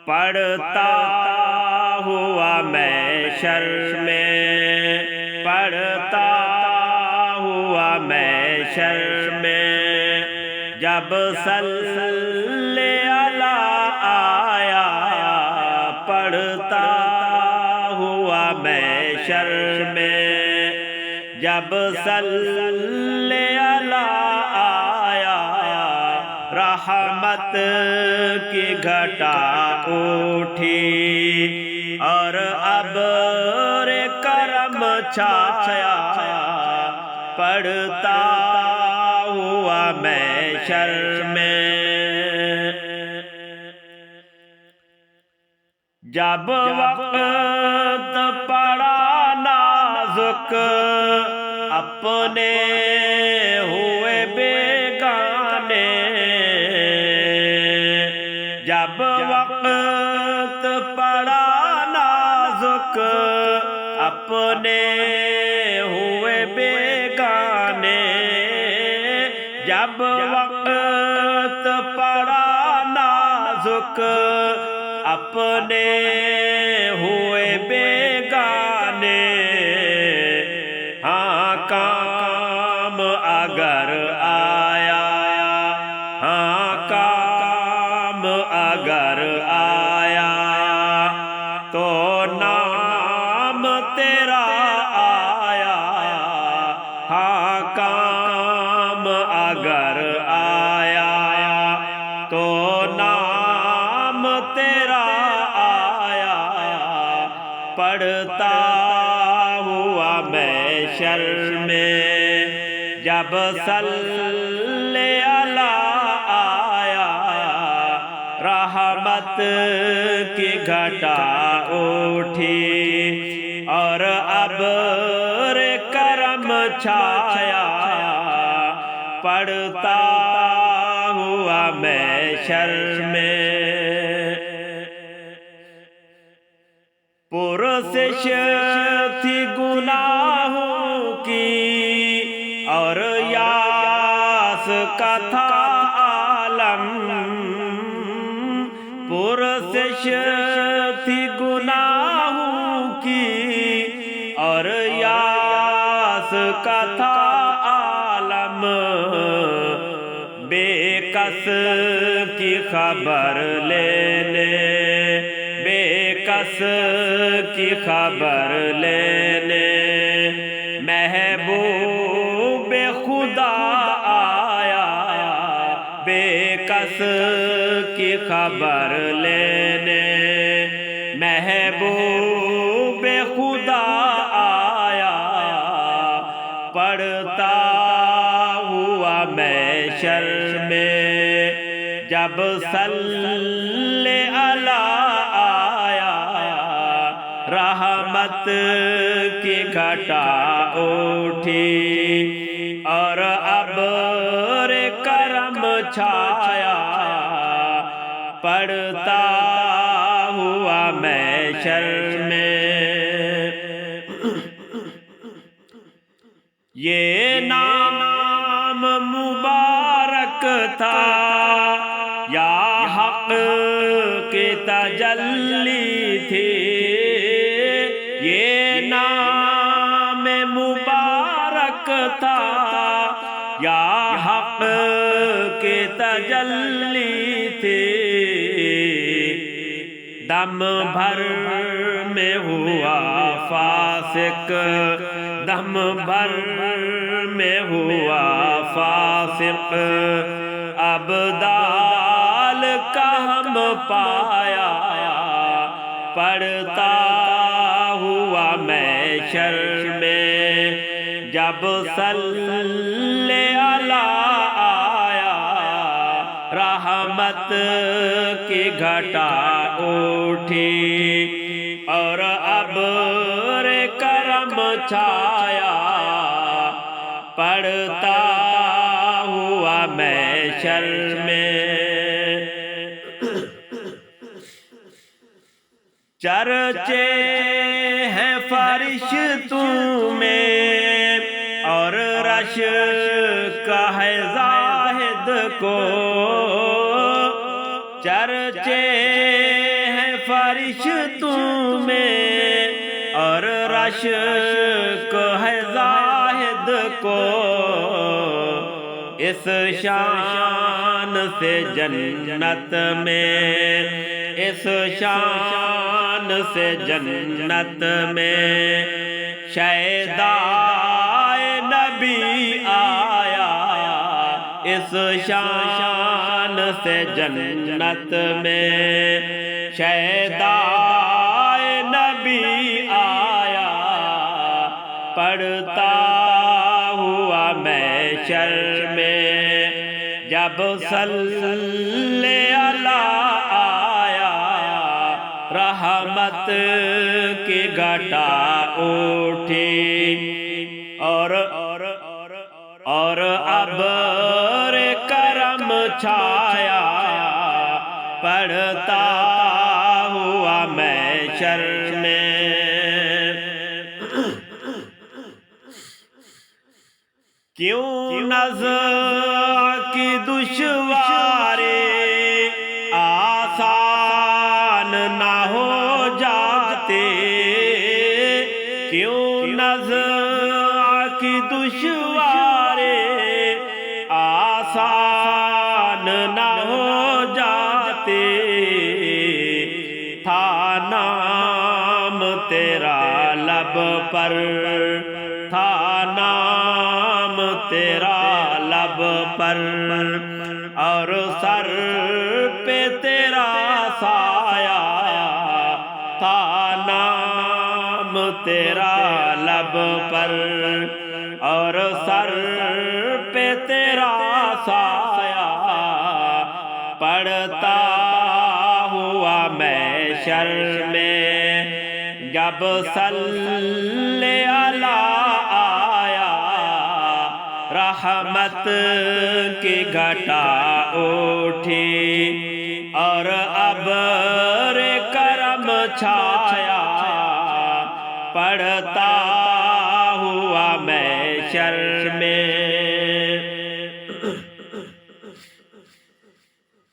پڑھتا ہوا محشر میں، پڑھتا ہوا محشر میں، جب صلی اللہ آیا، پڑھتا ہوا محشر میں، جب صلی اللہ آیا، رحمت کی گھٹا اٹھی اور ابر کرم چھایا، پڑھتا ہوا محشر میں، جب وقت پڑا نازک اپنے ہوئے بیگانے، جب وقت پڑا نازک اپنے ہوئے بیگانے، جب وقت پڑا نازک اپنے ہوئے بیگانے، ہاں کام اگر آیا، ہاں کام اگر آیا تو نام تیرا آیا، ہاں کام اگر آیا تو نام تیرا آیا، پڑھتا ہوا محشر میں، جب صلی اللہ آیا، رحمت کی گھٹا اٹھی اور ابر کرم چھایا، پڑھتا ہوا محشر میں، پرسش تھی گناہوں کی اور یاس کا تھا عالم، پرسش تھی گناہوں کی اور یاس کا تھا عالم، بے کس کی خبر لینے، بے کس کی خبر لینے محبوب خدا آیا، بے کس کی خبر لینے محبوب خدا آیا، پڑھتا ہوا محشر میں، جب صلی اللہ آیا، رحمت کی گھٹا اٹھی اور ابر کرم چھایا، پڑھتا ہوا محشر میں، یہ نام مبارک تھا یا حق کی تجلی تھی، یہ نام مبارک تھا یا حق کی تجلی تھی، دم بھر میں ہوا فاسق، دم بھر میں ہوا فاسق، ابدال کا ہم پایا، پڑھتا ہوا محشر میں، جب صلی اللہ آیا، رحمت کی گھٹا اٹھی اور ابر کرم چھایا، پڑھتا ہوا محشر میں، چرچے ہیں فرشتوں میں اور رش کا ہے زاہد کو چرچے ہیں فرشتوں میں اور رشک ہے زاہد کو اس شان سے جنت میں اس شان سے جنت میں شیدائے نبی آیا اس شان سے جنت میں شیدائے نبی آیا پڑھتا ہوا محشر میں جب صلی اللہ آیا رحمت کی گھٹا اٹھی اور ابر کرم چھایا پڑھتا ہوا محشر میں کیوں نزع کی دشواری آسان نہ ہو جاتے کیوں نزع کی دشواری آسان نہ ہو جاتے تھا نام تیرا لب پر تھا نام تیرا لب پر اور سر پہ تیرا سایہ تھا نام تیرا لب پر اور سر پہ تیرا سایہ پڑھتا ہوا محشر میں جب صلی اللہ آیا رحمت کی گھٹا اٹھی اور ابر کرم چھایا پڑھتا ہوا محشر میں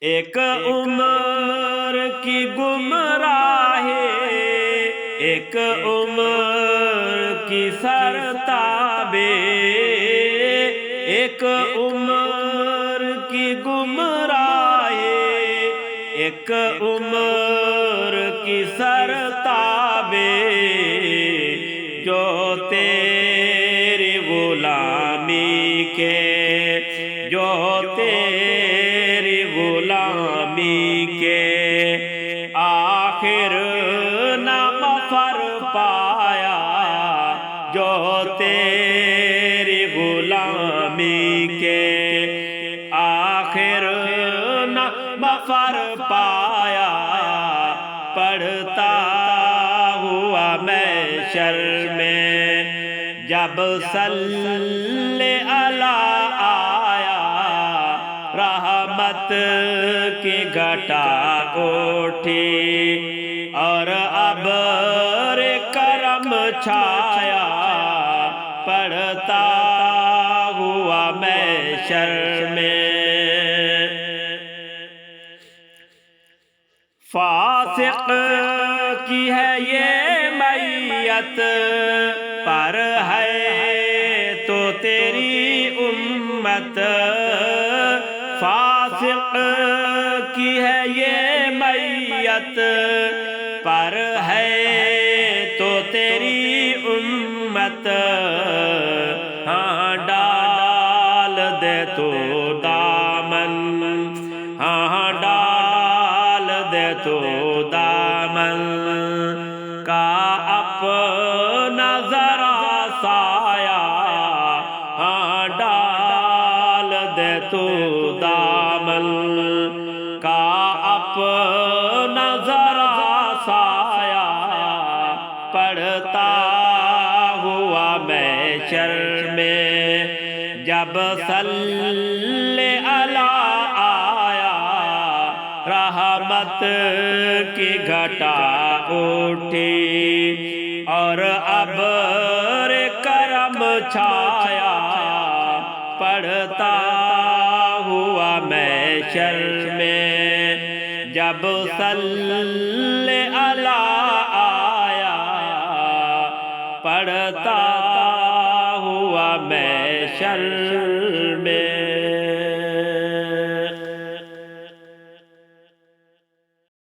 ایک عمر کی گمراہی ایک عمر کی سرتابے ایک عمر کی گمراہی ایک عمر کی سرتابے جو تیری غلامی کے جو تیری غلامی کے آخر نہ مفر پایا جو تیری غلامی کے آخر نہ مفر پایا پڑھتا ہوا محشر میں جب صلی اللہ آیا رحمت کی گھٹا اٹھی اور ابر کرم چھایا پڑھتا ہوا محشر میں فاسق کی ہے یہ میت پر ہے تو تیری امت فاسق کی ہے یہ میت پر ہے تو تیری امت ہاں ڈال دے تو دامن ہاں ڈال دے تو دامن کا اپنا ذرا سایہ ہاں ڈال دے تو دامن کا اپنا ذرا سایہ پڑھتا ہوا محشر میں جب صلی اللہ آیا رحمت کی گھٹا اٹھی اور ابر کرم چھایا پڑھتا ہوا محشر میں جب صلی اللہ آیا پڑھتا ہوا محشر میں